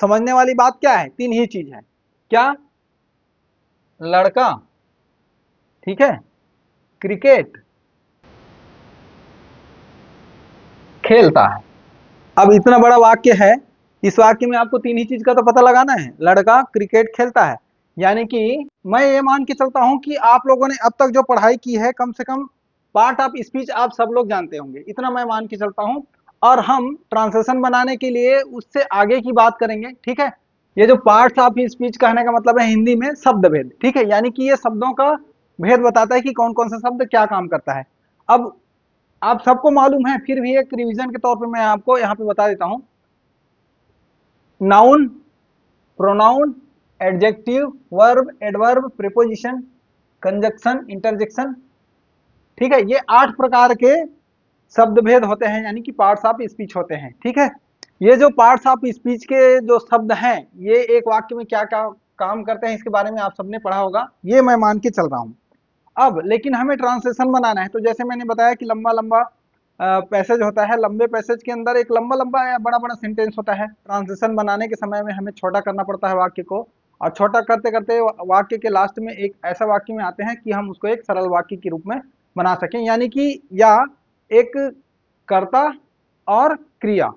समझने वाली बात क्या है, तीन ही चीज है। क्या? लड़का, ठीक है, क्रिकेट खेलता है। अब इतना बड़ा वाक्य है, इस वाक्य में आपको तीन ही चीज का तो पता लगाना है, लड़का क्रिकेट खेलता है। यानी कि मैं ये मान के चलता हूं कि आप लोगों ने अब तक जो पढ़ाई की है, कम से कम पार्ट ऑफ स्पीच आप सब लोग जानते होंगे, इतना मैं मान के चलता हूं। और हम ट्रांसलेशन बनाने के लिए उससे आगे की बात करेंगे, ठीक है। ये जो पार्ट्स ऑफ स्पीच कहने का मतलब है हिंदी में शब्द भेद, ठीक है, यानी कि ये शब्दों का भेद बताता है कि कौन कौन सा शब्द क्या काम करता है। अब आप सबको मालूम है, फिर भी एक रिवीजन के तौर पे मैं आपको यहाँ पे बता देता हूँ। Noun, pronoun, adjective, verb, adverb, preposition, conjunction, interjection, ठीक है, ये 8 प्रकार के शब्द भेद होते हैं, यानी कि पार्ट्स ऑफ स्पीच होते हैं, ठीक है। ये जो पार्ट्स ऑफ स्पीच के जो शब्द हैं, ये एक वाक्य में क्या क्या काम करते हैं, इसके बारे में आप सबने पढ़ा होगा, ये मैं मान के चल रहा हूँ। अब लेकिन हमें ट्रांसलेशन बनाना है, तो जैसे मैंने बताया कि लंबा लंबा पैसेज होता है, लंबे पैसेज के अंदर एक लंबा लंबा या बड़ा बड़ा सेंटेंस होता है। ट्रांसलेशन बनाने के समय में हमें छोटा करना पड़ता है वाक्य को, और छोटा करते करते वाक्य के लास्ट में एक ऐसा वाक्य में आते हैं कि हम उसको एक सरल वाक्य के रूप में बना सकें, यानी कि या एक कर्ता और क्रिया,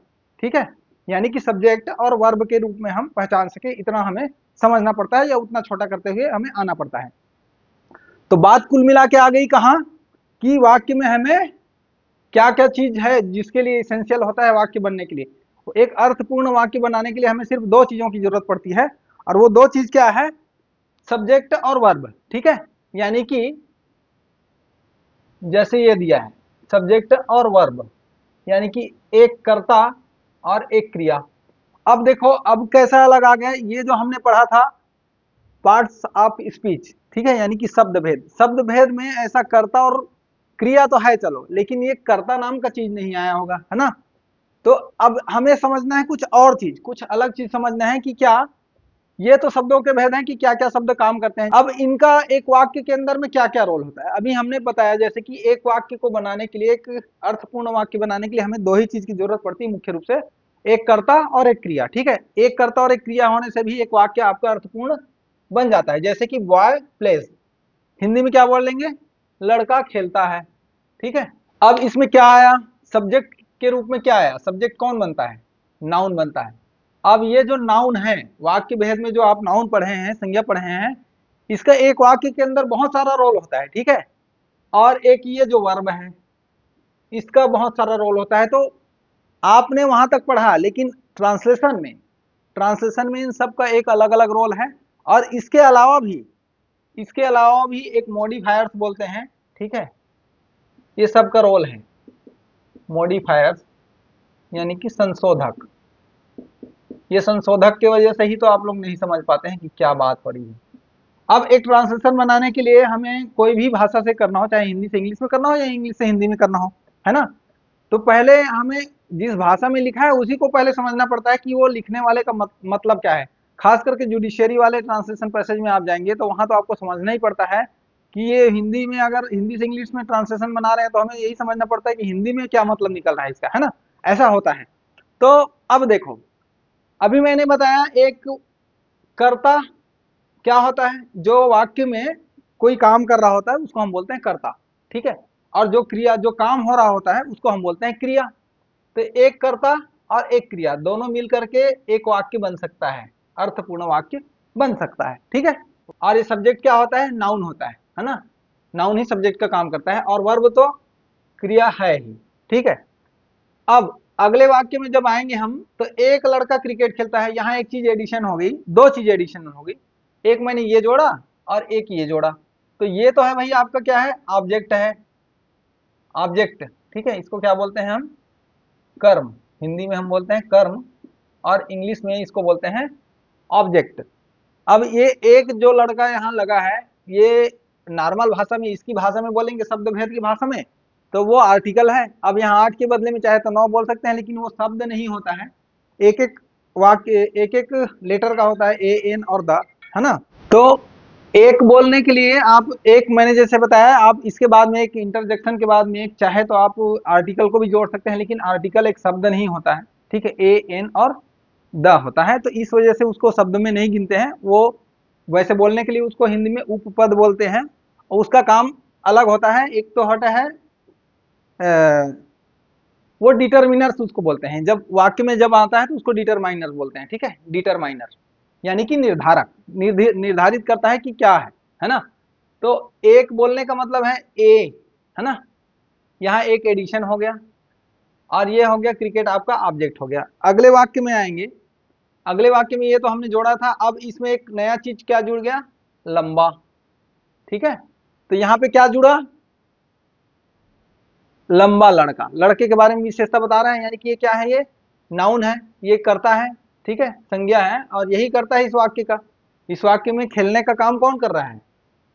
ठीक है, यानी कि सब्जेक्ट और वर्ब के रूप में हम पहचान सके, इतना हमें समझना पड़ता है, या उतना छोटा करते हुए हमें आना पड़ता है। तो बात कुल मिला के आ गई कहाँ, कि वाक्य में हमें क्या क्या चीज है जिसके लिए इसेंशियल होता है वाक्य बनने के लिए। तो एक अर्थपूर्ण वाक्य बनाने के लिए हमें सिर्फ दो चीजों की जरूरत पड़ती है, और वो दो चीज क्या है, सब्जेक्ट और वर्ब, ठीक है। यानी कि जैसे ये दिया है सब्जेक्ट और वर्ब, यानी कि एक कर्ता और एक क्रिया। अब देखो अब कैसा अलग आ गया, ये जो हमने पढ़ा था पार्ट्स ऑफ स्पीच, ठीक है, यानी कि शब्द भेद। शब्द भेद में ऐसा कर्ता और क्रिया तो है, चलो, लेकिन ये कर्ता नाम का चीज नहीं आया होगा, है ना। तो अब हमें समझना है कुछ और चीज, कुछ अलग चीज समझना है कि क्या, ये तो शब्दों के भेद हैं कि क्या क्या शब्द काम करते हैं। अब इनका एक वाक्य के अंदर में क्या क्या रोल होता है, अभी हमने बताया जैसे कि एक वाक्य को बनाने के लिए, एक अर्थपूर्ण वाक्य बनाने के लिए हमें दो ही चीज की जरूरत पड़ती है मुख्य रूप से, एक कर्ता और एक क्रिया, ठीक है। एक कर्ता और एक क्रिया होने से भी एक वाक्य आपका अर्थपूर्ण बन जाता है। जैसे कि बॉय प्लेज, हिंदी में क्या बोल लेंगे, लड़का खेलता है, ठीक है। अब इसमें क्या आया, सब्जेक्ट के रूप में क्या आया, सब्जेक्ट कौन बनता है, नाउन बनता है। अब ये जो नाउन है, वाक्य भेद में जो आप नाउन पढ़े हैं, संज्ञा पढ़े हैं, इसका एक वाक्य के अंदर बहुत सारा रोल होता है, ठीक है। और एक ये जो वर्ब है, इसका बहुत सारा रोल होता है। तो आपने वहां तक पढ़ा, लेकिन ट्रांसलेशन में इन सब का एक अलग अलग रोल है। और इसके अलावा भी एक मॉडिफायर्स बोलते हैं, ठीक है, ये सब का रोल है। मॉडिफायर्स यानी कि संशोधक, ये संशोधक के वजह से ही तो आप लोग नहीं समझ पाते हैं कि क्या बात पड़ी है। अब एक ट्रांसलेशन बनाने के लिए हमें कोई भी भाषा से करना हो, चाहे हिंदी से इंग्लिश में करना हो या इंग्लिश से हिंदी में करना हो, है ना, तो पहले हमें जिस भाषा में लिखा है उसी को पहले समझना पड़ता है कि वो लिखने वाले का मतलब क्या है। खास करके जुडिशियरी वाले ट्रांसलेशन पैसेज में आप जाएंगे तो वहां तो आपको समझना ही पड़ता है कि ये हिंदी में, अगर हिंदी से इंग्लिश में ट्रांसलेशन बना रहे हैं तो हमें यही समझना पड़ता है कि हिंदी में क्या मतलब निकल रहा है इसका, है ना, ऐसा होता है। तो अब देखो, अभी मैंने बताया एक कर्ता क्या होता है, जो वाक्य में कोई काम कर रहा होता है उसको हम बोलते हैं कर्ता, ठीक है। और जो क्रिया, जो काम हो रहा होता है उसको हम बोलते हैं क्रिया। तो एक कर्ता और एक क्रिया दोनों मिल करके एक वाक्य बन सकता है, अर्थपूर्ण वाक्य बन सकता है, ठीक है। और ये सब्जेक्ट क्या होता है, नाउन होता है ना, नाउन ही सब्जेक्ट का काम करता है, और वर्ब तो क्रिया है ही, ठीक है। अब अगले वाक्य में जब आएंगे हम, तो एक लड़का क्रिकेट खेलता है, यहाँ एक चीज एडिशन हो गई, दो चीज एडिशन हो गई, एक मैंने ये जोड़ा और एक ये जोड़ा। तो ये तो है भाई आपका क्या है, ऑब्जेक्ट है, ऑब्जेक्ट, ठीक है, इसको क्या बोलते हैं हम, कर्म, हिंदी में हम बोलते हैं कर्म, और इंग्लिश में इसको बोलते हैं ऑब्जेक्ट। अब ये एक जो लड़का यहाँ लगा है, ये नॉर्मल भाषा में, इसकी भाषा में बोलेंगे, शब्द भेद की भाषा में, तो वो आर्टिकल है। अब यहाँ 8 के बदले में चाहे तो 9 बोल सकते हैं, लेकिन वो शब्द नहीं होता है, एक एक वाक्य, एक एक लेटर का होता है, ए एन और द, है ना। तो एक बोलने के लिए आप एक, मैंने जैसे बताया, आप इसके बाद में एक इंटरजेक्शन के बाद में एक, चाहे तो आप आर्टिकल को भी जोड़ सकते हैं, लेकिन आर्टिकल एक शब्द नहीं होता है, ठीक है, ए एन और द होता है, तो इस वजह से उसको शब्द में नहीं गिनते हैं। वो वैसे बोलने के लिए उसको हिंदी में उपपद बोलते हैं, और उसका काम अलग होता है। एक तो होता है वो डिटरमिनर्स उसको बोलते हैं, जब वाक्य में जब आता है तो उसको डिटरमाइनर बोलते हैं। ठीक है, डिटरमाइनर यानी कि निर्धारक, निर्धारित करता है कि क्या है ना। तो एक बोलने का मतलब है ए, है ना। यहाँ एक एडिशन हो गया, और ये हो गया क्रिकेट आपका ऑब्जेक्ट हो गया। अगले वाक्य में आएंगे, अगले वाक्य में ये तो हमने जोड़ा था, अब इसमें एक नया चीज क्या जुड़ गया, लंबा। ठीक है, तो यहाँ पे क्या जुड़ा, लंबा लड़का, लड़के के बारे में विशेषता बता रहे हैं, यानी कि ये क्या है, ये नाउन है, ये करता है। ठीक है, संज्ञा है, और यही करता है इस वाक्य का। इस वाक्य में खेलने का काम कौन कर रहा है,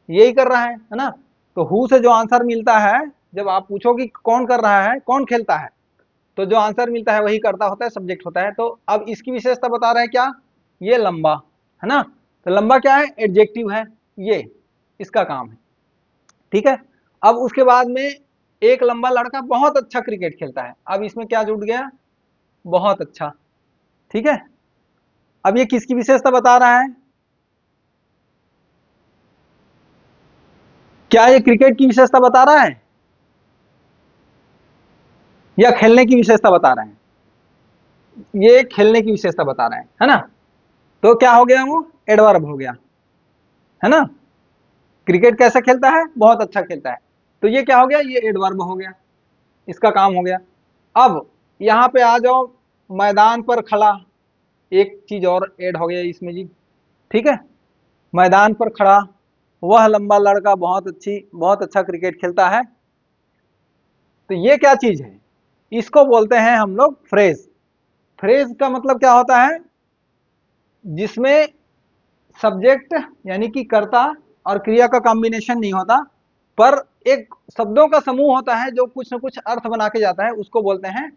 यही कर रहा है ना। तो हु से जो आंसर मिलता है, जब आप पूछो कि कौन कर रहा है, कौन खेलता है, तो जो आंसर मिलता है वही करता होता है, सब्जेक्ट होता है। तो अब इसकी विशेषता बता रहे हैं क्या, ये लंबा है ना। तो लंबा क्या है, एडजेक्टिव है, ये इसका काम है। ठीक है, अब उसके बाद में एक लंबा लड़का बहुत अच्छा क्रिकेट खेलता है, अब इसमें क्या जुड़ गया, बहुत अच्छा। ठीक है, अब ये किसकी विशेषता बता रहा है, क्या ये क्रिकेट की विशेषता बता रहा है या खेलने की विशेषता बता रहे हैं, ये खेलने की विशेषता बता रहे हैं, है ना। तो क्या हो गया, वो एडवर्ब हो गया, है ना। क्रिकेट कैसे खेलता है, बहुत अच्छा खेलता है, तो ये क्या हो गया, ये एडवर्ब हो गया, इसका काम हो गया। अब यहां पे आ जाओ, मैदान पर खड़ा, एक चीज और ऐड हो गया इसमें जी। ठीक है, मैदान पर खड़ा, वह लंबा लड़का बहुत अच्छा क्रिकेट खेलता है। तो ये क्या चीज है, इसको बोलते हैं हम लोग फ्रेज। फ्रेज का मतलब क्या होता है, जिसमें सब्जेक्ट यानी कि कर्ता और क्रिया का कॉम्बिनेशन नहीं होता, पर एक शब्दों का समूह होता है जो कुछ न कुछ अर्थ बना के जाता है, उसको बोलते हैं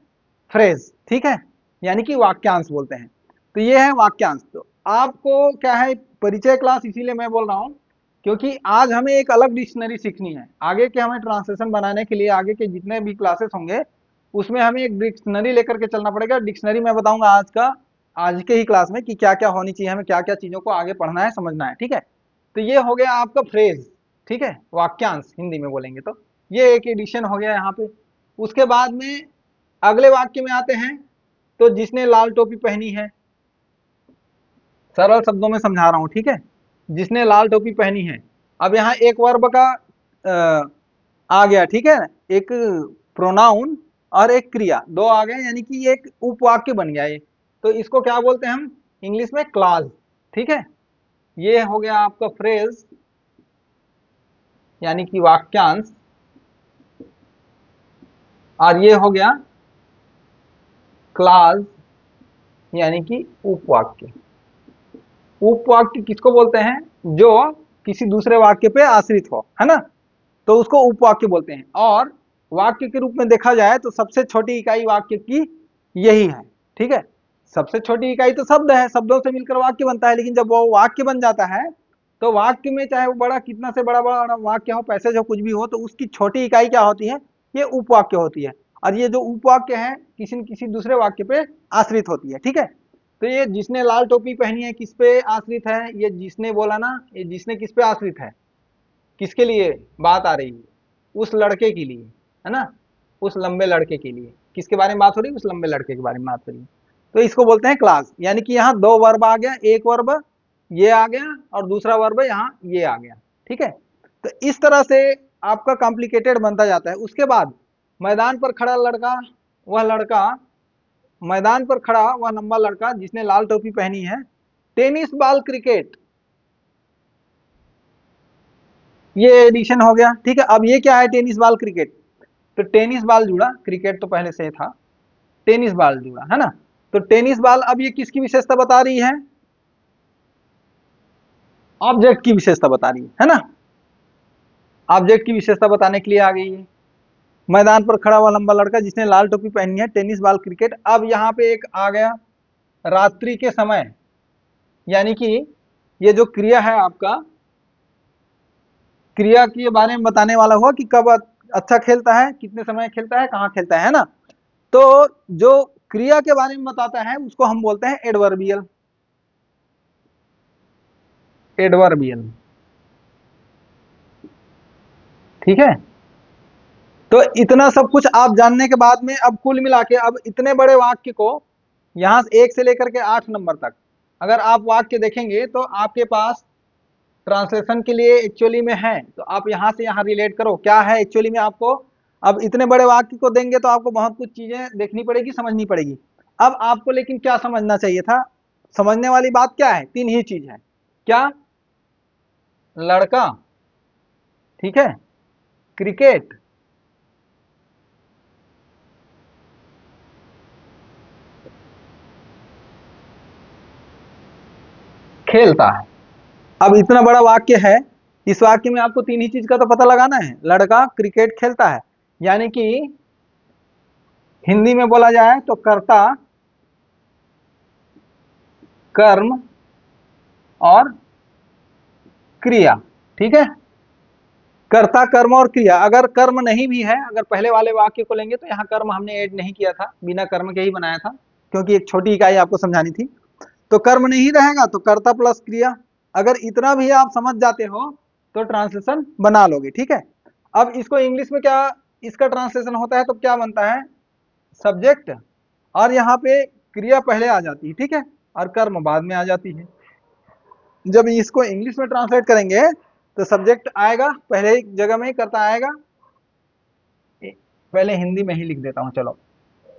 फ्रेज। ठीक है, यानी कि वाक्यांश बोलते हैं। तो ये है वाक्यांश। तो आपको क्या है, परिचय क्लास इसीलिए मैं बोल रहा हूं, क्योंकि आज हमें एक अलग डिक्शनरी सीखनी है। आगे के हमें ट्रांसलेशन बनाने के लिए, आगे के जितने भी क्लासेस होंगे उसमें हमें एक डिक्शनरी लेकर के चलना पड़ेगा। डिक्शनरी मैं बताऊंगा आज के ही क्लास में कि क्या क्या होनी चाहिए, हमें क्या क्या चीजों को आगे पढ़ना है, समझना है। ठीक है, तो ये हो गया आपका फ्रेज। ठीक है, वाक्यांश हिंदी में बोलेंगे तो ये एक एडिशन हो गया यहाँ पे। उसके बाद में अगले वाक्य में आते हैं, तो जिसने लाल टोपी पहनी है, सरल शब्दों में समझा रहा हूं। ठीक है, जिसने लाल टोपी पहनी है, अब यहाँ एक वर्ब का आ गया। ठीक है, एक प्रोनाउन और एक क्रिया, दो आ गए, यानी कि ये एक उपवाक्य बन गया ये। तो इसको क्या बोलते हैं हम इंग्लिश में, क्लॉज। ठीक है, ये हो गया आपका फ्रेज यानी कि वाक्यांश, और ये हो गया क्लॉज यानी कि उपवाक्य। उपवाक्य किसको बोलते हैं, जो किसी दूसरे वाक्य पे आश्रित हो, है ना, तो उसको उपवाक्य बोलते हैं। और वाक्य के रूप में देखा जाए तो सबसे छोटी इकाई वाक्य की यही है। ठीक है, सबसे छोटी इकाई तो शब्द है, शब्दों से मिलकर वाक्य बनता है, लेकिन जब वो वाक्य बन जाता है तो वाक्य में चाहे वो बड़ा कितना से बड़ा बड़ा वाक्य हो, पैसेज हो, कुछ भी हो, तो उसकी छोटी इकाई क्या होती है, ये उपवाक्य होती है। और ये जो उपवाक्य है किसी न किसी दूसरे वाक्य पे आश्रित होती है। ठीक है, तो ये जिसने लाल टोपी पहनी है किस पे आश्रित है, ये जिसने बोला ना, ये जिसने किस पे आश्रित है, किसके लिए बात आ रही है, उस लड़के के लिए, है ना, उस लंबे लड़के के लिए। किसके बारे में बात हो रही है, उस लंबे लड़के के बारे में बात हो रही है। तो इसको बोलते हैं क्लास, यानी कि यहाँ दो वर्ब आ गया, एक वर्ब ये आ गया और दूसरा वर्ब यहाँ ये आ गया। ठीक है, तो इस तरह से आपका कॉम्प्लिकेटेड बनता जाता है। उसके बाद मैदान पर खड़ा लड़का, वह लड़का, मैदान पर खड़ा वह लंबा लड़का जिसने लाल टोपी पहनी है, टेनिस बॉल क्रिकेट, ये एडिशन हो गया। ठीक है, अब ये क्या है, टेनिस बॉल क्रिकेट, तो टेनिस बॉल जुड़ा, क्रिकेट तो पहले से था, टेनिस बॉल जुड़ा, है ना। तो टेनिस बॉल, अब ये किसकी विशेषता बता रही है, ऑब्जेक्ट की विशेषता बता रही है ना, ऑब्जेक्ट की विशेषता बताने के लिए आ गई है। मैदान पर खड़ा हुआ लंबा लड़का जिसने लाल टोपी पहनी है, टेनिस बॉल क्रिकेट। अब यहाँ पे एक आ गया रात्रि के समय, यानी कि ये जो क्रिया है आपका, क्रिया के बारे में बताने वाला हुआ कि कब अच्छा खेलता है, कितने समय खेलता है, कहाँ खेलता है ना। तो जो क्रिया के बारे में बताता है उसको हम बोलते हैं एडवर्बियल। एडवर्बियल, ठीक है। तो इतना सब कुछ आप जानने के बाद में अब कुल मिला के अब इतने बड़े वाक्य को यहां से 1 से लेकर के 8 नंबर तक अगर आप वाक्य देखेंगे तो आपके पास ट्रांसलेशन के लिए एक्चुअली में है, तो आप यहां से यहां रिलेट करो क्या है एक्चुअली में। आपको अब इतने बड़े वाक्य को देंगे तो आपको बहुत कुछ चीजें देखनी पड़ेगी, समझनी पड़ेगी। अब आपको लेकिन क्या समझना चाहिए था, समझने वाली बात क्या है, 3 ही चीज है। क्या? लड़का, ठीक है, क्रिकेट, खेलता है। अब इतना बड़ा वाक्य है, इस वाक्य में आपको 3 ही चीज का तो पता लगाना है, लड़का क्रिकेट खेलता है। यानी कि हिंदी में बोला जाए तो कर्ता, कर्म और क्रिया, ठीक है। कर्ता, कर्म और क्रिया। अगर कर्म नहीं भी है, अगर पहले वाले वाक्य को लेंगे तो यहाँ कर्म हमने ऐड नहीं किया था, बिना कर्म के ही बनाया था, क्योंकि एक छोटी इकाई आपको समझानी थी। तो कर्म नहीं रहेगा तो कर्ता प्लस क्रिया। अगर इतना भी आप समझ जाते हो तो ट्रांसलेशन बना लोगे, ठीक है। अब इसको इंग्लिश में क्या इसका ट्रांसलेशन होता है तो क्या बनता है, सब्जेक्ट और यहाँ पे क्रिया पहले आ जाती है, ठीक है, और कर्म बाद में आ जाती है। जब इसको इंग्लिश में ट्रांसलेट करेंगे तो सब्जेक्ट आएगा पहले ही जगह में ही, कर्ता आएगा। पहले हिंदी में ही लिख देता हूं, चलो।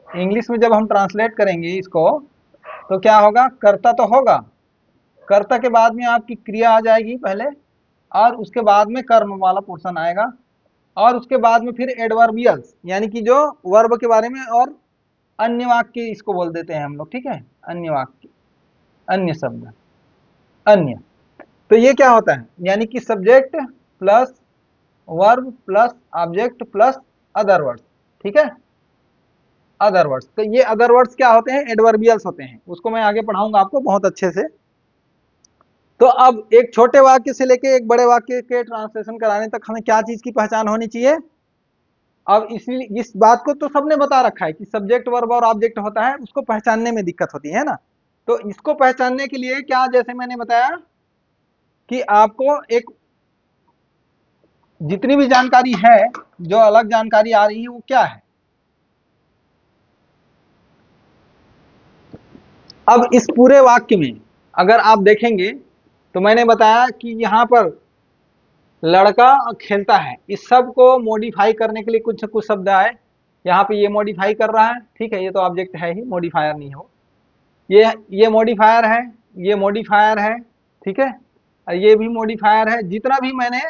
इंग्लिश में जब हम ट्रांसलेट करेंगे इसको तो क्या होगा, कर्ता तो होगा, कर्ता के बाद में आपकी क्रिया आ जाएगी पहले, और उसके बाद में कर्म वाला पोर्शन आएगा, और उसके बाद में फिर एडवर्बियल्स यानी कि जो वर्ब के बारे में, और अन्य वाक्य इसको बोल देते हैं हम लोग, ठीक है, अन्य वाक्य, अन्य शब्द, अन्य। तो ये क्या होता है, यानी कि subject plus verb plus object plus other words, ठीक है, अदर वर्ड्स। तो ये अदर वर्ड्स क्या होते हैं, एडवर्बियल्स होते हैं, उसको मैं आगे पढ़ाऊंगा आपको बहुत अच्छे से। तो अब एक छोटे वाक्य से लेके एक बड़े वाक्य के ट्रांसलेशन कराने तक हमें क्या चीज की पहचान होनी चाहिए। अब इसलिए इस बात को तो सबने बता रखा है कि सब्जेक्ट वर्ब और ऑब्जेक्ट होता है, उसको पहचानने में दिक्कत होती है ना। तो इसको पहचानने के लिए क्या, जैसे मैंने बताया कि आपको एक जितनी भी जानकारी है, जो अलग जानकारी आ रही है वो क्या है। अब इस पूरे वाक्य में अगर आप देखेंगे तो मैंने बताया कि यहाँ पर लड़का खेलता है, इस सब को मॉडिफाई करने के लिए कुछ कुछ शब्द आए। यहाँ पे ये मॉडिफाई कर रहा है, ठीक है, ये तो ऑब्जेक्ट है ही, मॉडिफायर नहीं हो। ये मॉडिफायर है, ये मॉडिफायर है, ठीक है, और ये भी मॉडिफायर है। जितना भी मैंने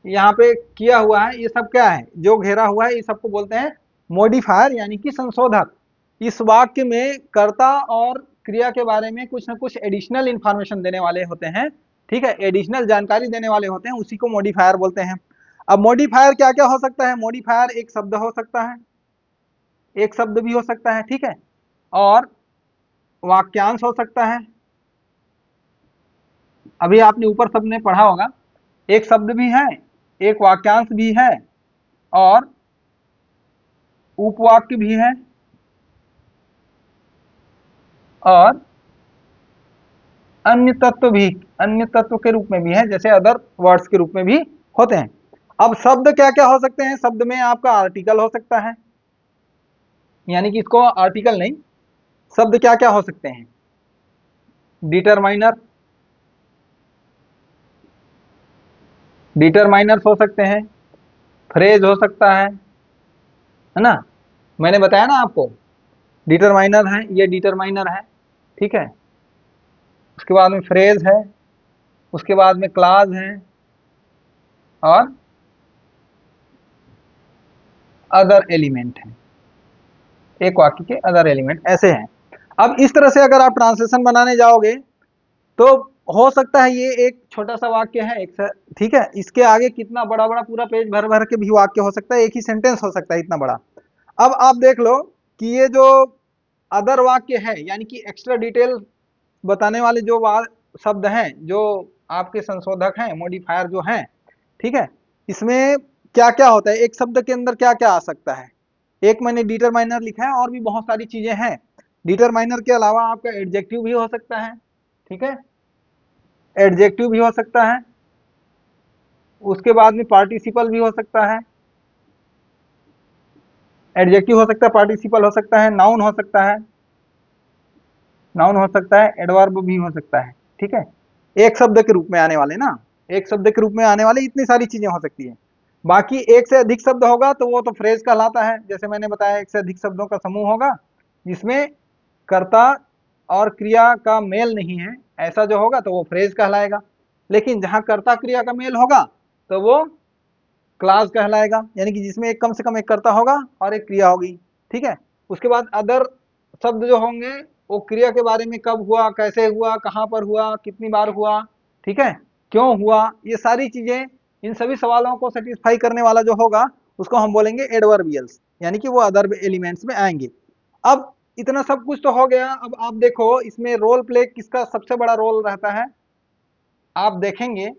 यहाँ पे किया हुआ है ये सब क्या है, जो घेरा हुआ है, ये सबको बोलते हैं मॉडिफायर यानी कि संशोधक। इस वाक्य में कर्ता और क्रिया के बारे में कुछ ना कुछ एडिशनल इंफॉर्मेशन देने वाले होते हैं, ठीक है, एडिशनल जानकारी देने वाले होते हैं, उसी को मॉडिफायर बोलते हैं। अब मॉडिफायर क्या क्या हो सकता है, मॉडिफायर एक शब्द हो सकता है, एक शब्द भी हो सकता है, ठीक है, और वाक्यांश हो सकता है। अभी आपने ऊपर सबने पढ़ा होगा, एक शब्द भी है, एक वाक्यांश भी है, और उपवाक्य भी है, और अन्य तत्व भी, अन्य तत्व के रूप में भी है, जैसे अदर वर्ड्स के रूप में भी होते हैं। अब शब्द क्या क्या हो सकते हैं, शब्द में आपका आर्टिकल हो सकता है, यानी कि इसको आर्टिकल नहीं, शब्द क्या क्या हो सकते हैं, डिटरमाइनर, डिटरमाइनर्स हो सकते हैं, फ्रेज हो सकता है ना। मैंने बताया ना आपको, डिटरमाइनर है, ये डिटरमाइनर है, ठीक है, उसके बाद में फ्रेज है, उसके बाद में क्लाज है, और अदर एलिमेंट है, एक वाक्य के अदर एलिमेंट ऐसे हैं। अब इस तरह से अगर आप ट्रांसलेशन बनाने जाओगे तो हो सकता है ये एक छोटा सा वाक्य है एक, ठीक है, इसके आगे कितना बड़ा बड़ा पूरा पेज भर भर के भी वाक्य हो सकता है, एक ही सेंटेंस हो सकता है इतना बड़ा। अब आप देख लो कि ये जो अदर वाक्य है यानी कि एक्स्ट्रा डिटेल बताने वाले जो शब्द हैं, जो आपके संशोधक हैं, मॉडिफायर जो हैं, ठीक है, इसमें क्या क्या होता है, एक शब्द के अंदर क्या क्या आ सकता है। एक मैंने डिटरमाइनर लिखा है, और भी बहुत सारी चीजें हैं। डिटरमाइनर के अलावा आपका एडजेक्टिव भी हो सकता है, ठीक है, एडजेक्टिव भी हो सकता है, उसके बाद में पार्टिसिपल भी हो सकता है, एडजेक्टिव हो सकता है, पार्टिसिपल हो सकता है, नाउन हो सकता है, नाउन हो सकता है, एडवर्ब भी हो सकता है, ठीक है, एक शब्द के रूप में आने वाले ना, एक शब्द के रूप में आने वाले इतनी सारी चीजें हो सकती है। बाकी एक से अधिक शब्द होगा तो वो तो फ्रेज कहलाता है, जैसे मैंने बताया एक से अधिक शब्दों का समूह होगा जिसमें कर्ता और क्रिया का मेल नहीं है, ऐसा जो होगा तो वो फ्रेज कहलाएगा। लेकिन जहां कर्ता क्रिया का मेल होगा तो वो क्लास कहलाएगा, यानी कि जिसमें एक कम से कम एक कर्ता होगा और एक क्रिया होगी, ठीक है। उसके बाद अदर शब्द जो होंगे वो क्रिया के बारे में, कब हुआ, कैसे हुआ, कहाँ पर हुआ, कितनी बार हुआ, ठीक है, क्यों हुआ, ये सारी चीजें, इन सभी सवालों को सेटिस्फाई करने वाला जो होगा उसको हम बोलेंगे एडवर्बियल्स, यानी कि वो अदर एलिमेंट्स में आएंगे। अब इतना सब कुछ तो हो गया, अब आप देखो इसमें रोल प्ले किसका सबसे बड़ा रोल रहता है। आप देखेंगे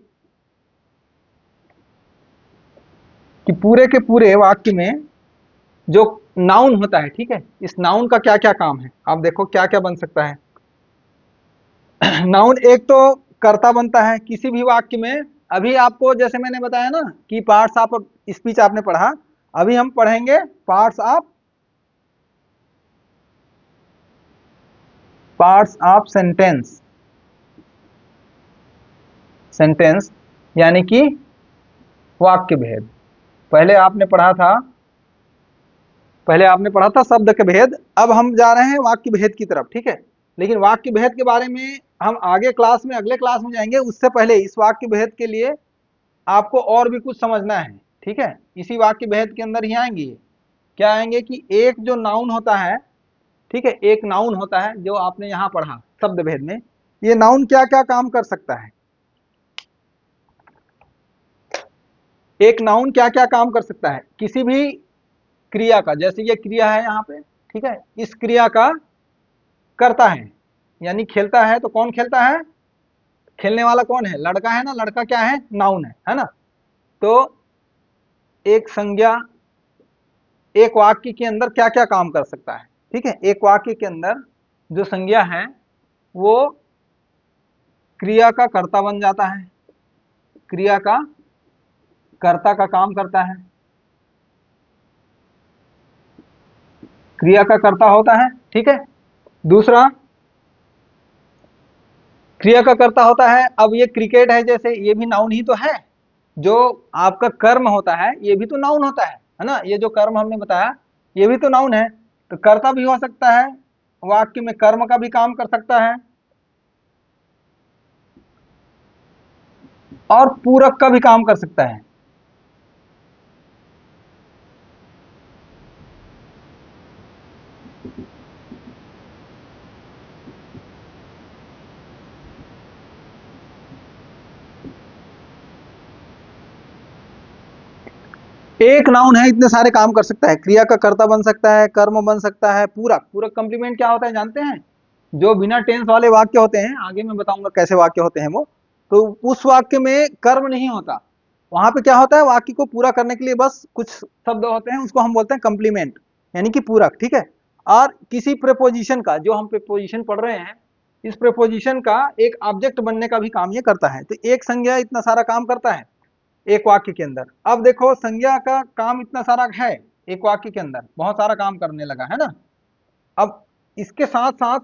कि पूरे के पूरे वाक्य में जो नाउन होता है, ठीक है, इस नाउन का क्या क्या काम है, आप देखो क्या क्या बन सकता है। नाउन एक तो कर्ता बनता है किसी भी वाक्य में। अभी आपको जैसे मैंने बताया ना कि पार्ट्स ऑफ स्पीच आपने पढ़ा, अभी हम पढ़ेंगे पार्ट्स ऑफ सेंटेंस, सेंटेंस यानी कि वाक्य भेद। पहले आपने पढ़ा था शब्द के भेद, अब हम जा रहे हैं वाक्य भेद की तरफ, ठीक है। लेकिन वाक्य भेद के बारे में हम आगे क्लास में, अगले क्लास में जाएंगे, उससे पहले इस वाक्य भेद के लिए आपको और भी कुछ समझना है, ठीक है। इसी वाक्य भेद के अंदर ही आएंगे, क्या आएंगे कि एक जो नाउन होता है, ठीक है, एक नाउन होता है जो आपने यहां पढ़ा शब्द भेद में, ये नाउन क्या क्या काम कर सकता है, एक नाउन क्या क्या काम कर सकता है किसी भी क्रिया का। जैसे ये क्रिया है यहाँ पे, ठीक है, इस क्रिया का करता है, यानी खेलता है, तो कौन खेलता है, खेलने वाला कौन है, लड़का है ना, लड़का क्या है, नाउन है ना। तो एक संज्ञा एक वाक्य के अंदर क्या क्या काम कर सकता है, ठीक है, एक वाक्य के अंदर जो संज्ञा है वो क्रिया का कर्ता बन जाता है, क्रिया का कर्ता का काम करता है, क्रिया का कर्ता होता है, ठीक है। दूसरा क्रिया का कर्ता होता है, अब ये क्रिकेट है जैसे, ये भी नाउन ही तो है, जो आपका कर्म होता है ये भी तो नाउन होता है ना, ये जो कर्म हमने बताया ये भी तो नाउन है, तो कर्ता भी हो सकता है, वाक्य में कर्म का भी काम कर सकता है, और पूरक का भी काम कर सकता है। एक नाउन है इतने सारे काम कर सकता है, क्रिया का कर्ता बन सकता है, कर्म बन सकता है, पूरक, पूरक कंप्लीमेंट क्या होता है जानते हैं, जो बिना टेंस वाले वाक्य होते हैं, आगे मैं बताऊंगा कैसे वाक्य होते हैं वो, तो उस वाक्य में कर्म नहीं होता, वहां पे क्या होता है, वाक्य को पूरा करने के लिए बस कुछ शब्द होते हैं, उसको हम बोलते हैं कंप्लीमेंट, यानी कि पूरक, ठीक है। और किसी प्रेपोजिशन का, जो हम प्रेपोजिशन पढ़ रहे हैं, इस प्रेपोजिशन का एक ऑब्जेक्ट बनने का भी काम ये करता है। तो एक संज्ञा इतना सारा काम करता है एक वाक्य के अंदर। अब देखो संज्ञा का काम इतना सारा है एक वाक्य के अंदर, बहुत सारा काम करने लगा है ना। अब इसके साथ साथ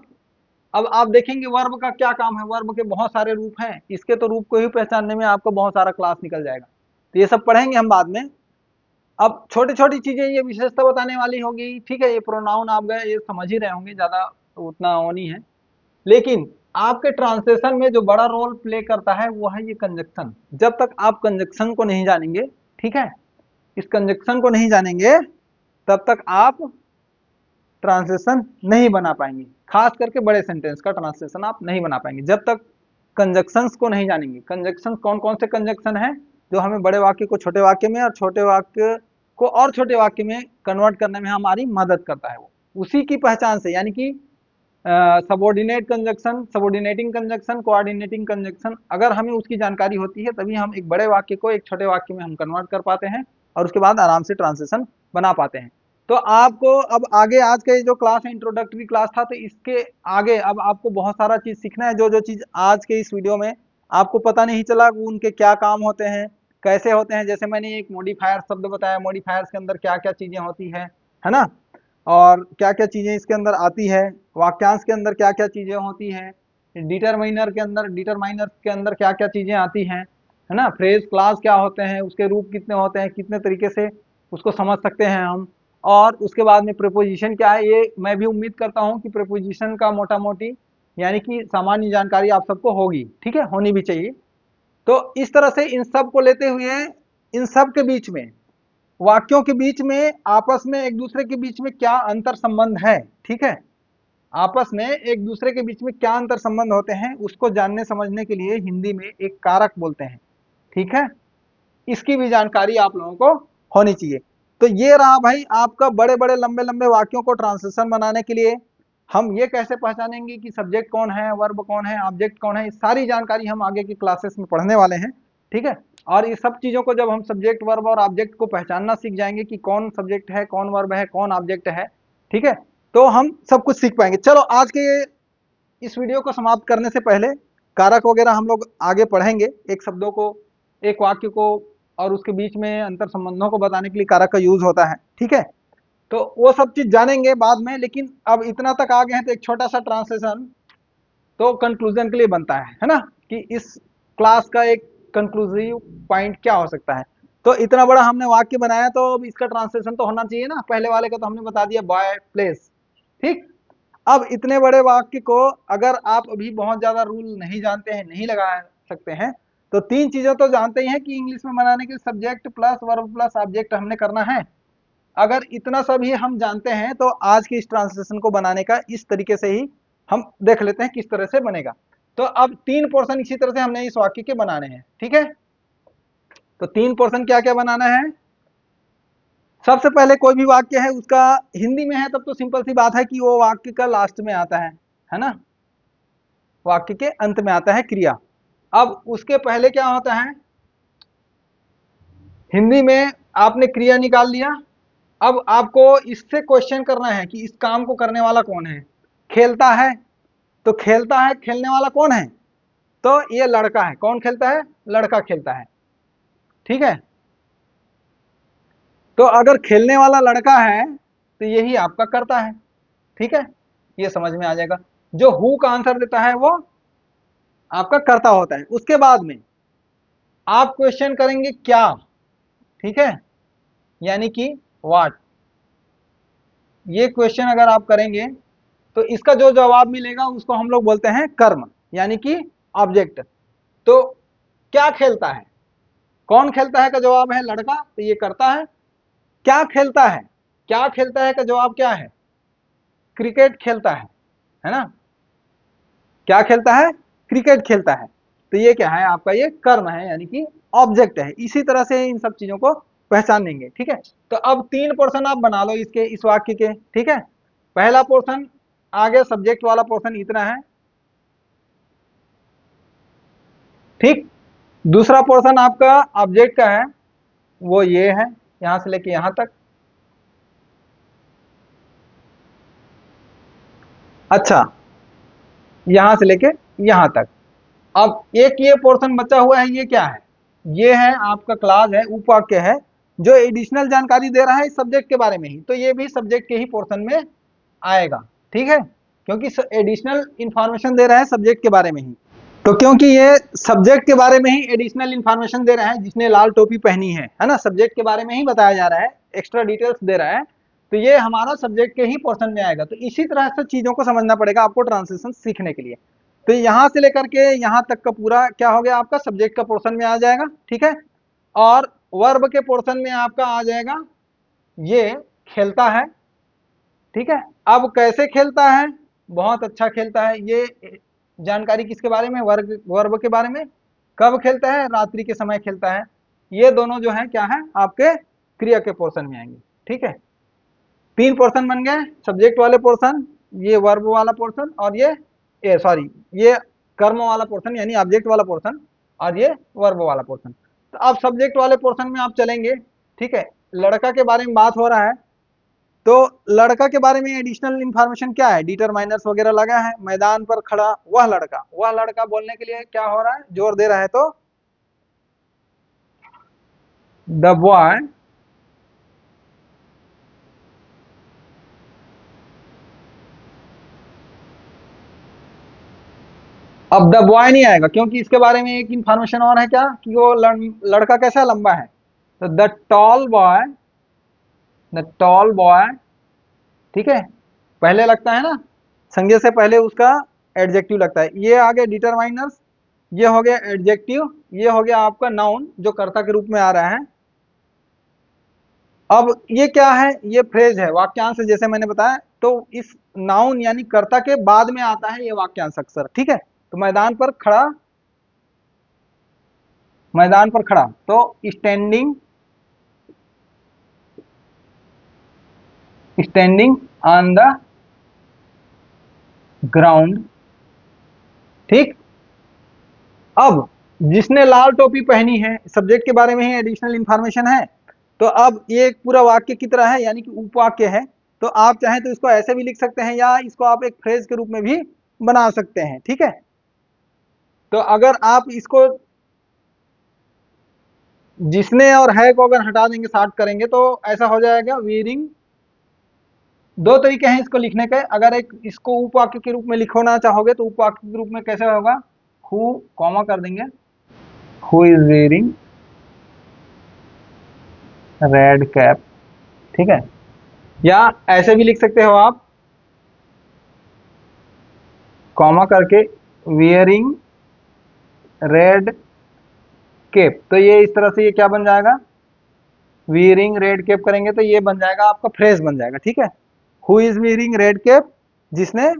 अब आप देखेंगे वर्ब का क्या काम है, वर्ब के बहुत सारे रूप हैं, इसके तो रूप को ही पहचानने में आपको बहुत सारा क्लास निकल जाएगा, तो ये सब पढ़ेंगे हम बाद में। अब छोटी छोटी चीजें ये विशेषता बताने वाली होगी, ठीक है, ये प्रोनाउन आप गए ये समझ ही रहे होंगे, ज्यादा उतना वो नहीं है। लेकिन आपके ट्रांसलेशन में जो बड़ा रोल प्ले करता है वो है ये कंजक्शन। जब तक आप कंजक्शन को नहीं जानेंगे, ठीक है, इस कंजक्शन को नहीं जानेंगे तब तक आप ट्रांसलेशन नहीं बना पाएंगे, खास करके बड़े सेंटेंस का ट्रांसलेशन आप नहीं बना पाएंगे जब तक कंजक्शंस को नहीं जानेंगे। कंजक्शन कौन कौन से कंजक्शन है जो हमें बड़े वाक्य को छोटे वाक्य में और छोटे वाक्य को और छोटे वाक्य में कन्वर्ट करने में हमारी मदद करता है, वो उसी की पहचान से, यानी कि subordinate conjunction, subordinating conjunction, coordinating conjunction, अगर हमें उसकी जानकारी होती है तभी हम एक बड़े वाक्य को एक छोटे वाक्य में हम कन्वर्ट कर पाते हैं और उसके बाद आराम से ट्रांसलेशन बना पाते हैं। तो आपको अब आगे आज का ये जो क्लास है इंट्रोडक्टरी क्लास था, तो इसके आगे अब आपको बहुत सारा चीज सीखना है। जो जो चीज आज के इस वीडियो में आपको पता नहीं चला वो उनके क्या काम होते हैं, कैसे होते हैं। जैसे मैंने एक मॉडिफायर शब्द बताया, मॉडिफायर्स के अंदर क्या क्या चीजें होती है ना, और क्या क्या चीजें इसके अंदर आती है, वाक्यांश के अंदर क्या क्या चीजें होती हैं, डिटरमाइनर के अंदर क्या क्या चीजें आती हैं, है ना, फ्रेज क्लास क्या होते हैं, उसके रूप कितने होते हैं, कितने तरीके से उसको समझ सकते हैं हम। और उसके बाद में प्रीपोजिशन क्या है, ये मैं भी उम्मीद करता हूँ कि प्रीपोजिशन का मोटा मोटी यानी कि सामान्य जानकारी आप सबको होगी, ठीक है, होनी भी चाहिए। तो इस तरह से इन सब को लेते हुए इन सब के बीच में, वाक्यों के बीच में आपस में एक दूसरे के बीच में क्या अंतर संबंध है, ठीक है, आपस में एक दूसरे के बीच में क्या अंतर संबंध होते हैं, उसको जानने समझने के लिए हिंदी में एक कारक बोलते हैं, ठीक है। इसकी भी जानकारी आप लोगों को होनी चाहिए। तो ये रहा भाई आपका बड़े बड़े लंबे लंबे वाक्यों को ट्रांसलेशन बनाने के लिए हम ये कैसे पहचानेंगे कि सब्जेक्ट कौन है, वर्ब कौन है, ऑब्जेक्ट कौन है, इस सारी जानकारी हम आगे की क्लासेस में पढ़ने वाले हैं, ठीक है। और इस सब चीजों को जब हम सब्जेक्ट वर्ब और ऑब्जेक्ट को पहचानना सीख जाएंगे कि कौन सब्जेक्ट है, कौन वर्ब है, कौन ऑब्जेक्ट है, ठीक है, तो हम सब कुछ सीख पाएंगे। चलो आज के इस वीडियो को समाप्त करने से पहले कारक वगैरह हम लोग आगे पढ़ेंगे, एक शब्दों को, एक वाक्य को और उसके बीच में अंतर संबंधों को बताने के लिए कारक का यूज होता है, ठीक है। तो वो सब चीज जानेंगे बाद में, लेकिन अब इतना तक आ गए हैं तो एक छोटा सा ट्रांसलेशन तो कंक्लूजन के लिए बनता है ना, कि इस क्लास का एक कंक्लूसिव पॉइंट क्या हो सकता है। तो इतना बड़ा हमने वाक्य बनाया तो अब इसका ट्रांसलेशन तो होना चाहिए ना। पहले वाले का तो हमने बता दिया बॉय प्लेस, ठीक। अब इतने बड़े वाक्य को अगर आप अभी बहुत ज्यादा रूल नहीं जानते हैं, नहीं लगा सकते हैं, तो तीन चीजें तो जानते ही हैं कि इंग्लिश में बनाने के subject plus verb plus object हमने करना है। अगर इतना सब ही हम जानते हैं तो आज के इस ट्रांसलेशन को बनाने का इस तरीके से ही हम देख लेते हैं किस तरह से बनेगा। तो अब तीन पोर्शन इसी तरह से हमने इस वाक्य के बनाने हैं, ठीक है। तो तीन पोर्शन क्या क्या बनाना है। सबसे पहले कोई भी वाक्य है उसका हिंदी में है तब तो सिंपल सी बात है कि वो वाक्य का लास्ट में आता है ना, वाक्य के अंत में आता है क्रिया। अब उसके पहले क्या होता है, हिंदी में आपने क्रिया निकाल लिया। अब आपको इससे क्वेश्चन करना है कि इस काम को करने वाला कौन है। खेलता है, तो खेलता है, खेलने वाला कौन है, तो ये लड़का है। कौन खेलता है, लड़का खेलता है, ठीक है। तो अगर खेलने वाला लड़का है तो यही आपका करता है, ठीक है, ये समझ में आ जाएगा। जो हु का आंसर देता है वो आपका कर्ता होता है। उसके बाद में आप क्वेश्चन करेंगे क्या, ठीक है, यानी कि व्हाट। ये क्वेश्चन अगर आप करेंगे तो इसका जो जवाब मिलेगा उसको हम लोग बोलते हैं कर्म, यानी कि ऑब्जेक्ट। तो क्या खेलता है, कौन खेलता है का जवाब है लड़का, तो ये करता है। क्या खेलता है, क्या खेलता है का जवाब क्या है, क्रिकेट खेलता है ना, क्या खेलता है, क्रिकेट खेलता है। तो ये क्या है आपका, ये कर्म है यानी कि ऑब्जेक्ट है। इसी तरह से इन सब चीजों को पहचान लेंगे, ठीक है। तो अब तीन पोर्शन आप बना लो इसके, इस वाक्य के, ठीक है। पहला पोर्शन आगे सब्जेक्ट वाला पोर्शन इतना है, ठीक। दूसरा पोर्शन आपका ऑब्जेक्ट का है, वो ये है, यहां से लेके यहां तक। अच्छा, यहां से लेके यहां तक। अब एक ये पोर्शन बचा हुआ है, ये क्या है, ये है आपका क्लास है, उपवाक्य है, जो एडिशनल जानकारी दे रहा है इस सब्जेक्ट के बारे में ही। तो ये भी सब्जेक्ट के ही पोर्शन में आएगा, ठीक है, क्योंकि एडिशनल इंफॉर्मेशन दे रहा है सब्जेक्ट के बारे में ही। तो क्योंकि ये सब्जेक्ट के बारे में ही एडिशनल इंफॉर्मेशन दे रहा है, जिसने लाल टोपी पहनी है ना, सब्जेक्ट के बारे में ही बताया जा रहा है, एक्स्ट्रा डिटेल्स दे रहा है, तो ये हमारा सब्जेक्ट के ही पोर्शन में आएगा। तो इसी तरह से चीजों को समझना पड़ेगा आपको ट्रांसलेशन सीखने के लिए। तो यहां से लेकर के यहां तक का पूरा क्या हो गया आपका, सब्जेक्ट का पोर्शन में आ जाएगा, ठीक है। और वर्ब के पोर्शन में आपका आ जाएगा ये खेलता है, ठीक है। अब कैसे खेलता है, बहुत अच्छा खेलता है। ये जानकारी किसके बारे में, वर्ब के बारे में। कब खेलता है, रात्रि के समय खेलता है। ये दोनों जो है क्या है आपके क्रिया के पोर्शन में आएंगे, ठीक है। तीन पोर्शन बन गए, सब्जेक्ट वाले पोर्शन, ये वर्ब वाला पोर्शन, और ये सॉरी ये कर्म वाला पोर्शन यानी ऑब्जेक्ट वाला पोर्शन, और ये वर्ब वाला पोर्शन। तो अब सब्जेक्ट वाले पोर्शन में आप चलेंगे, ठीक है। लड़का के बारे में बात हो रहा है, तो लड़का के बारे में एडिशनल इंफॉर्मेशन क्या है, डिटरमाइनर्स वगैरह लगा है, मैदान पर खड़ा वह लड़का बोलने के लिए क्या हो रहा है, जोर दे रहा है, तो द बॉय अब द बॉय नहीं आएगा क्योंकि इसके बारे में एक इंफॉर्मेशन और है क्या कि वो लड़का कैसा लंबा है, तो द टॉल बॉय, ठीक है, पहले लगता है ना, संज्ञा से पहले उसका एडजेक्टिव लगता है। ये आ गया डिटरमाइनर्स, ये हो गया एडजेक्टिव, ये हो गया आपका नाउन जो कर्ता के रूप में आ रहा है। अब ये क्या है, ये फ्रेज है, वाक्यांश जैसे मैंने बताया, तो इस नाउन यानी कर्ता के बाद में आता है ये वाक्यांश अक्सर, ठीक है। तो मैदान पर खड़ा, तो स्टैंडिंग ऑन द ग्राउंड, ठीक। अब जिसने लाल टोपी पहनी है, सब्जेक्ट के बारे में ही एडिशनल इंफॉर्मेशन है। तो अब ये एक पूरा वाक्य की तरह है, यानी कि उपवाक्य है। तो आप चाहें तो इसको ऐसे भी लिख सकते हैं या इसको आप एक फ्रेज के रूप में भी बना सकते हैं, ठीक है। तो अगर आप इसको जिसने और है को अगर हटा देंगे, शॉर्ट करेंगे, तो ऐसा हो जाएगा वीरिंग। दो तरीके हैं इसको लिखने के, अगर एक इसको उपवाक्य के रूप में लिखना चाहोगे तो उपवाक्य के रूप में कैसे होगा, हु कॉमा कर देंगे, who is wearing red cap, ठीक है। या ऐसे भी लिख सकते हो आप, कॉमा करके वियरिंग रेड केप, तो ये इस तरह से ये क्या बन जाएगा, वियरिंग रेड केप करेंगे तो ये बन जाएगा आपका फ्रेज बन जाएगा, ठीक है। Who is wearing red cap, जिसने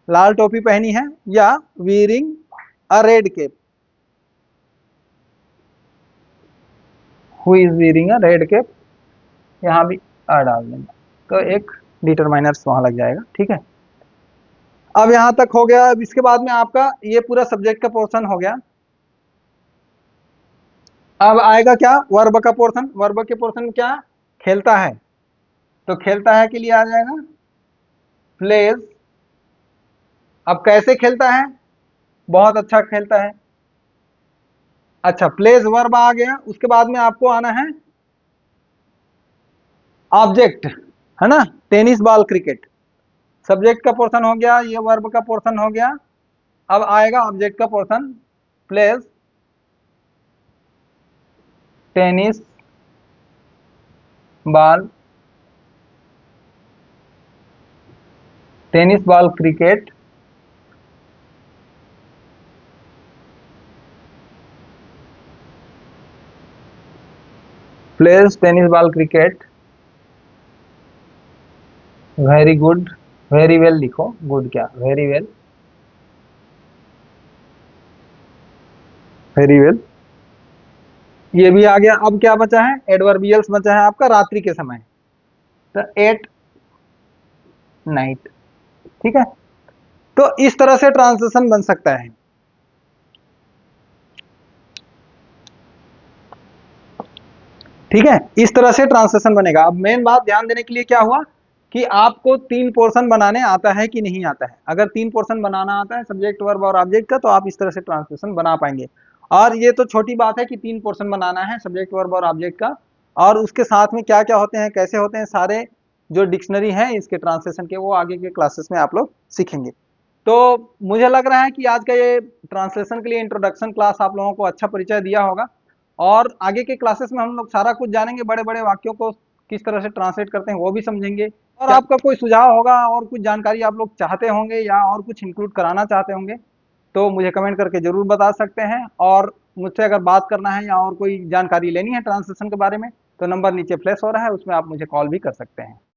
लाल टोपी पहनी है, या wearing a red cap, who is wearing a red cap, यहां भी आ डाल देंगे तो एक डिटरमाइनर्स वहां लग जाएगा, ठीक है। अब यहां तक हो गया। अब इसके बाद में आपका ये पूरा सब्जेक्ट का पोर्शन हो गया। अब आएगा क्या, वर्ब का पोर्शन। वर्ब के पोर्शन में क्या, खेलता है, तो खेलता है के लिए आ जाएगा प्लेज। अब कैसे खेलता है, बहुत अच्छा खेलता है। अच्छा, प्लेज वर्ब आ गया, उसके बाद में आपको आना है ऑब्जेक्ट, है ना, टेनिस बॉल क्रिकेट। सब्जेक्ट का पोर्शन हो गया, ये वर्ब का पोर्शन हो गया। अब आएगा ऑब्जेक्ट का portion, plays tennis ball, tennis ball cricket, plays tennis ball cricket very good, very well लिखो, गुड क्या, वेरी वेल, वेरी वेल, ये भी आ गया। अब क्या बचा है, एडवर्बियल्स बचा है आपका रात्रि के समय, तो एट नाइट, ठीक है। तो इस तरह से ट्रांसलेशन बन सकता है, ठीक है, इस तरह से ट्रांसलेशन बनेगा। अब मेन बात ध्यान देने के लिए क्या हुआ कि आपको 3 पोर्शन बनाने आता है कि नहीं आता है। अगर 3 पोर्शन बनाना आता है, सब्जेक्ट वर्ब और ऑब्जेक्ट का, तो आप इस तरह से ट्रांसलेशन बना पाएंगे। और ये तो छोटी बात है कि 3 पोर्शन बनाना है सब्जेक्ट वर्ब और ऑब्जेक्ट का, और उसके साथ में क्या क्या होते हैं, कैसे होते हैं, सारे जो डिक्शनरी है इसके ट्रांसलेशन के, वो आगे के क्लासेस में आप लोग सीखेंगे। तो मुझे लग रहा है कि आज का ये ट्रांसलेशन के लिए इंट्रोडक्शन क्लास आप लोगों को अच्छा परिचय दिया होगा, और आगे के क्लासेस में हम लोग सारा कुछ जानेंगे, बड़े बड़े वाक्यों को किस तरह से ट्रांसलेट करते हैं वो भी समझेंगे। और आपका कोई सुझाव होगा और कुछ जानकारी आप लोग चाहते होंगे या और कुछ इंक्लूड कराना चाहते होंगे, तो मुझे कमेंट करके जरूर बता सकते हैं। और मुझसे अगर बात करना है या और कोई जानकारी लेनी है ट्रांसलेशन के बारे में, तो नंबर नीचे फ्लैश हो रहा है, उसमें आप मुझे कॉल भी कर सकते हैं।